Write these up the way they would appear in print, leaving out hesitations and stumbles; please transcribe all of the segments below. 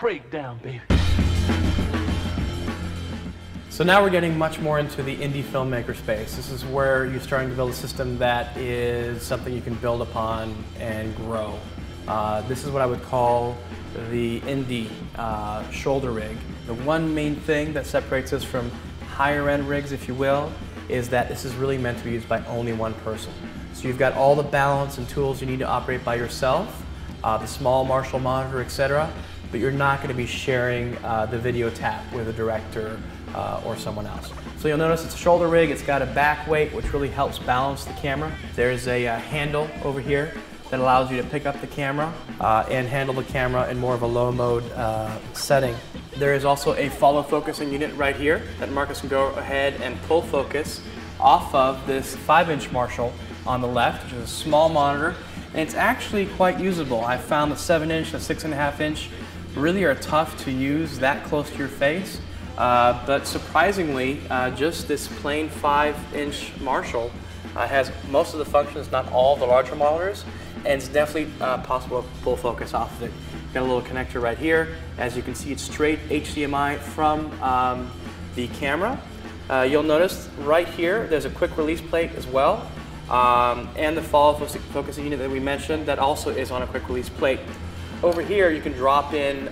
breakdown, baby. So now we're getting much more into the indie filmmaker space. This is where you're starting to build a system that is something you can build upon and grow. This is what I would call the indie shoulder rig. The one main thing that separates us from higher end rigs, if you will, is that this is really meant to be used by only one person. So you've got all the balance and tools you need to operate by yourself, the small Marshall monitor, etc., but you're not going to be sharing the video tap with a director or someone else. So you'll notice it's a shoulder rig, it's got a back weight which really helps balance the camera. There's a handle over here that allows you to pick up the camera and handle the camera in more of a low mode setting. There is also a follow focusing unit right here that Marcus can go ahead and pull focus off of this 5-inch Marshall on the left, which is a small monitor, and it's actually quite usable. I found the 7-inch and 6.5-inch really are tough to use that close to your face, but surprisingly, just this plain 5-inch Marshall has most of the functions, not all of the larger monitors, and it's definitely possible to pull focus off of it. Got a little connector right here. As you can see, it's straight HDMI from the camera. You'll notice right here, there's a quick release plate as well, and the follow focusing unit that we mentioned that also is on a quick release plate. Over here, you can drop in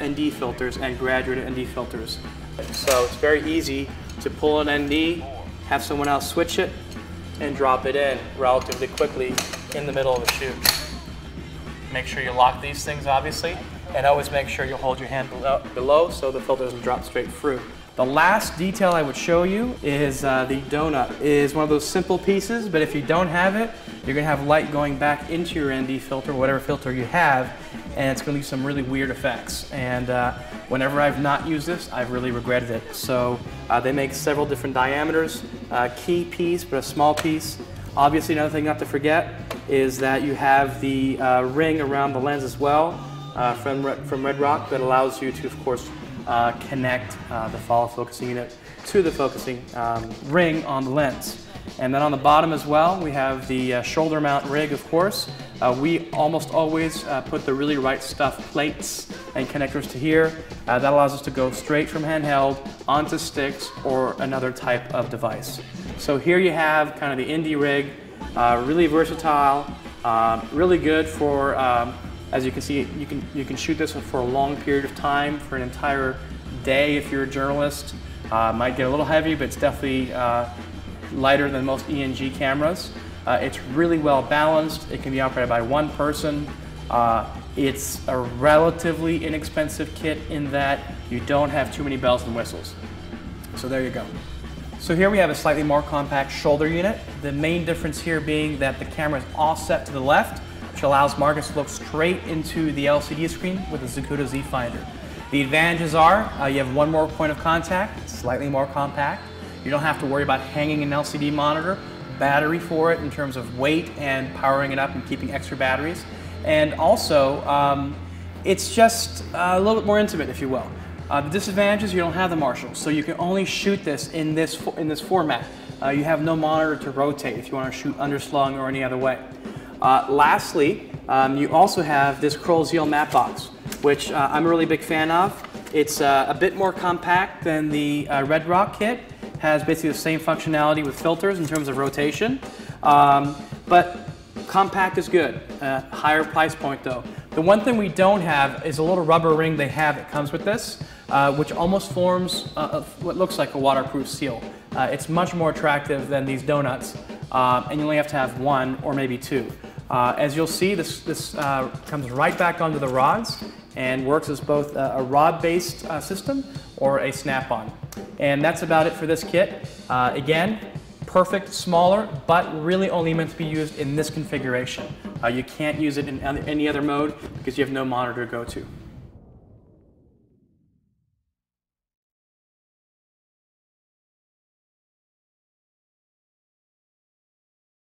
ND filters and graduated ND filters. So it's very easy to pull an ND, have someone else switch it, and drop it in relatively quickly in the middle of a shoot. Make sure you lock these things, obviously, and always make sure you hold your hand below so the filter doesn't drop straight through. The last detail I would show you is the donut. It is one of those simple pieces, but if you don't have it, you're going to have light going back into your ND filter, whatever filter you have, and it's going to leave some really weird effects. And whenever I've not used this, I've really regretted it. So they make several different diameters, key piece, but a small piece. Obviously, another thing not to forget is that you have the ring around the lens as well from Red Rock that allows you to, of course, connect the follow focusing unit to the focusing ring on the lens. And then on the bottom as well, we have the shoulder mount rig, of course. We almost always put the really right stuff plates and connectors to here. That allows us to go straight from handheld onto sticks or another type of device. So here you have kind of the indie rig, really versatile, really good for, as you can see, you can shoot this for a long period of time, for an entire day if you're a journalist. Might get a little heavy, but it's definitely lighter than most ENG cameras. It's really well balanced. It can be operated by one person. It's a relatively inexpensive kit in that you don't have too many bells and whistles. So there you go. So here we have a slightly more compact shoulder unit. The main difference here being that the camera is offset to the left, which allows Marcus to look straight into the LCD screen with the Zacuto Z Finder. The advantages are you have one more point of contact, it's slightly more compact. You don't have to worry about hanging an LCD monitor, battery for it in terms of weight and powering it up and keeping extra batteries. And also, it's just a little bit more intimate, if you will. The disadvantage is you don't have the Marshall, so you can only shoot this in this format. You have no monitor to rotate if you want to shoot underslung or any other way. Lastly, you also have this Kroll Zeal matte box, which I'm a really big fan of. It's a bit more compact than the Red Rock kit. Has basically the same functionality with filters in terms of rotation, but compact is good. Higher price point though. The one thing we don't have is a little rubber ring they have that comes with this, which almost forms what looks like a waterproof seal. It's much more attractive than these donuts, and you only have to have one or maybe two. As you'll see, this comes right back onto the rods and works as both a rod-based system or a snap-on. And that's about it for this kit. Again, perfect, smaller, but really only meant to be used in this configuration. You can't use it in any other mode because you have no monitor to go to.